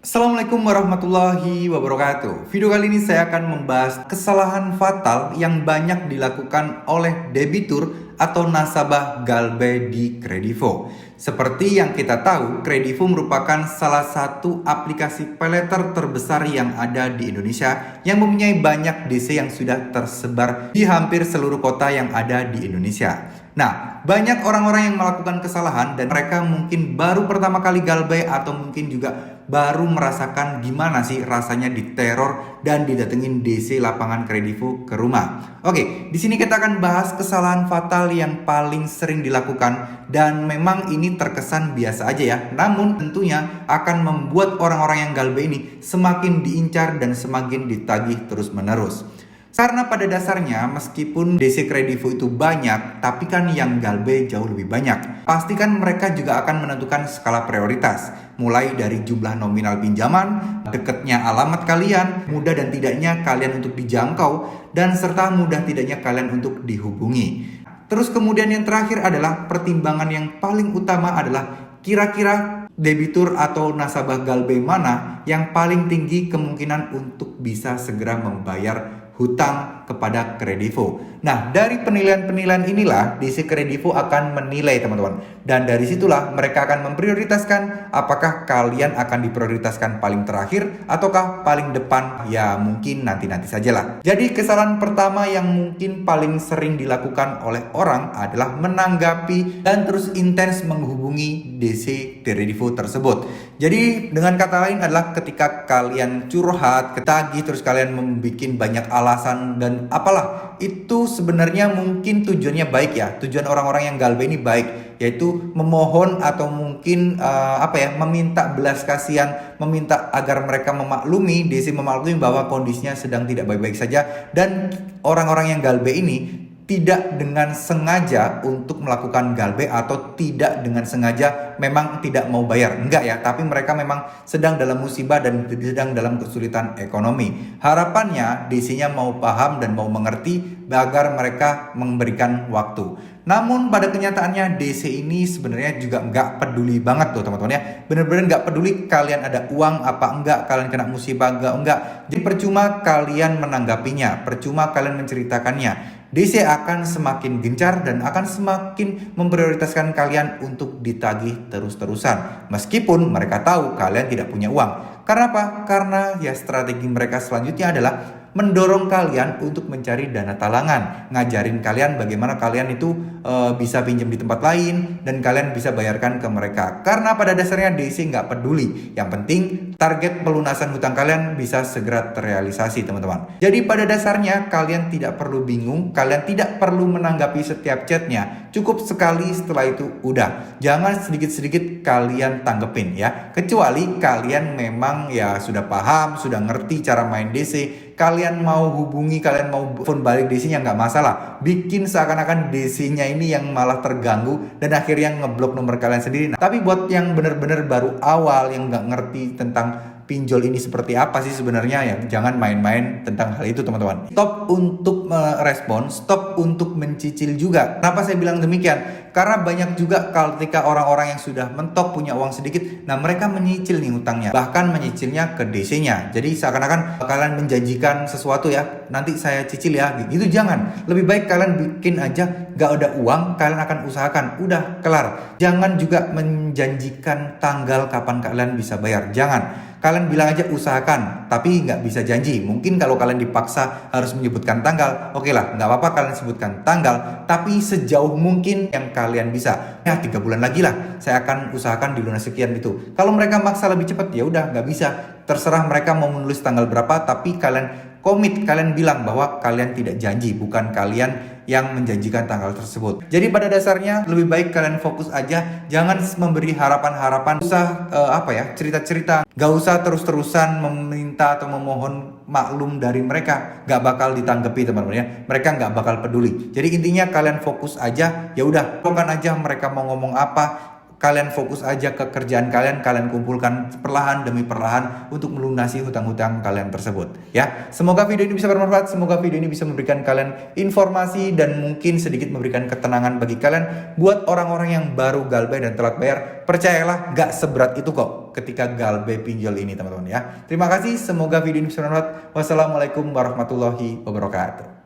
Assalamualaikum warahmatullahi wabarakatuh. Video kali ini saya akan membahas kesalahan fatal yang banyak dilakukan oleh debitur atau nasabah Galbay di Kredivo. Seperti yang kita tahu, Kredivo merupakan salah satu aplikasi paylater terbesar yang ada di Indonesia yang mempunyai banyak DC yang sudah tersebar di hampir seluruh kota yang ada di Indonesia. Nah, banyak orang-orang yang melakukan kesalahan dan mereka mungkin baru pertama kali Galbay atau mungkin juga baru merasakan gimana sih rasanya diteror dan didatengin DC lapangan Kredivo ke rumah. Oke, di sini kita akan bahas kesalahan fatal yang paling sering dilakukan dan memang ini terkesan biasa aja ya. Namun tentunya akan membuat orang-orang yang Galbay ini semakin diincar dan semakin ditagih terus-menerus. Karena pada dasarnya meskipun DC Kredivo itu banyak, tapi kan yang Galbay jauh lebih banyak. Pastikan mereka juga akan menentukan skala prioritas. Mulai dari jumlah nominal pinjaman, dekatnya alamat kalian, mudah dan tidaknya kalian untuk dijangkau, dan serta mudah tidaknya kalian untuk dihubungi. Terus kemudian yang terakhir adalah pertimbangan yang paling utama adalah kira-kira debitur atau nasabah Galbay mana yang paling tinggi kemungkinan untuk bisa segera membayar hutang kepada Kredivo. Nah, dari penilaian-penilaian inilah DC Kredivo akan menilai teman-teman. Dan dari situlah mereka akan memprioritaskan apakah kalian akan diprioritaskan paling terakhir ataukah paling depan. Ya mungkin nanti-nanti sajalah. Jadi kesalahan pertama yang mungkin paling sering dilakukan oleh orang adalah menanggapi dan terus intens menghubungi DC Kredivo tersebut. Jadi dengan kata lain adalah ketika kalian curhat, ketagih, terus kalian membuat banyak alasan dan apalah, itu sebenarnya mungkin tujuannya baik ya. Tujuan orang-orang yang Galbay ini baik, yaitu memohon atau mungkin meminta belas kasihan, meminta agar mereka memaklumi, DC memaklumi bahwa kondisinya sedang tidak baik-baik saja. Dan orang-orang yang Galbay ini tidak dengan sengaja untuk melakukan Galbay atau tidak dengan sengaja memang tidak mau bayar. Enggak ya, tapi mereka memang sedang dalam musibah dan sedang dalam kesulitan ekonomi. Harapannya DC-nya mau paham dan mau mengerti agar mereka memberikan waktu. Namun pada kenyataannya DC ini sebenarnya juga nggak peduli banget tuh teman-teman ya. Bener-bener nggak peduli kalian ada uang apa enggak, kalian kena musibah enggak. Jadi percuma kalian menanggapinya, percuma kalian menceritakannya. DC akan semakin gencar dan akan semakin memprioritaskan kalian untuk ditagih terus-terusan. Meskipun mereka tahu kalian tidak punya uang. Karena apa? Karena ya strategi mereka selanjutnya adalah mendorong kalian untuk mencari dana talangan, ngajarin kalian bagaimana kalian itu bisa pinjam di tempat lain dan kalian bisa bayarkan ke mereka. Karena pada dasarnya DC nggak peduli, yang penting target pelunasan hutang kalian bisa segera terrealisasi teman-teman. Jadi pada dasarnya kalian tidak perlu bingung, kalian tidak perlu menanggapi setiap chatnya. Cukup sekali setelah itu udah. Jangan sedikit-sedikit kalian tanggepin ya. Kecuali kalian memang ya sudah paham, sudah ngerti cara main DC. Kalian mau hubungi, kalian mau phone balik DC-nya nggak masalah. Bikin seakan-akan DC-nya ini yang malah terganggu dan akhirnya ngeblok nomor kalian sendiri. Nah, tapi buat yang bener-bener baru awal, yang nggak ngerti tentang pinjol ini seperti apa sih sebenarnya, ya jangan main-main tentang hal itu teman-teman. Stop untuk merespon, stop untuk mencicil juga. Kenapa saya bilang demikian? Karena banyak juga ketika orang-orang yang sudah mentok punya uang sedikit, nah mereka menyicil nih utangnya, bahkan menyicilnya ke DC-nya. Jadi seakan-akan kalian menjanjikan sesuatu ya, nanti saya cicil ya, gitu. Jangan. Lebih baik kalian bikin aja, gak ada uang, kalian akan usahakan, udah kelar. Jangan juga menjanjikan tanggal kapan kalian bisa bayar, jangan. Kalian bilang aja usahakan, tapi nggak bisa janji. Mungkin kalau kalian dipaksa harus menyebutkan tanggal, oke lah, nggak apa-apa kalian sebutkan tanggal, tapi sejauh mungkin yang kalian bisa. Ya 3 bulan lagi lah, saya akan usahakan dilunas sekian itu. Kalau mereka maksa lebih cepat, ya udah nggak bisa. Terserah mereka mau menulis tanggal berapa, tapi kalian komit, kalian bilang bahwa kalian tidak janji, bukan kalian yang menjanjikan tanggal tersebut. Jadi pada dasarnya lebih baik kalian fokus aja, jangan memberi harapan-harapan, usah cerita-cerita, gak usah terus-terusan meminta atau memohon maklum dari mereka, gak bakal ditanggapi teman-teman ya. Mereka gak bakal peduli. Jadi intinya kalian fokus aja, ya udah, bukan aja mereka mau ngomong apa. Kalian fokus aja ke kerjaan kalian, kalian kumpulkan perlahan demi perlahan untuk melunasi hutang-hutang kalian tersebut ya. Semoga video ini bisa bermanfaat, semoga video ini bisa memberikan kalian informasi dan mungkin sedikit memberikan ketenangan bagi kalian. Buat orang-orang yang baru Galbay dan telat bayar, percayalah gak seberat itu kok. ketika galbe pinjol ini teman-teman ya. Terima kasih, semoga video ini bisa bermanfaat. Wassalamualaikum warahmatullahi wabarakatuh.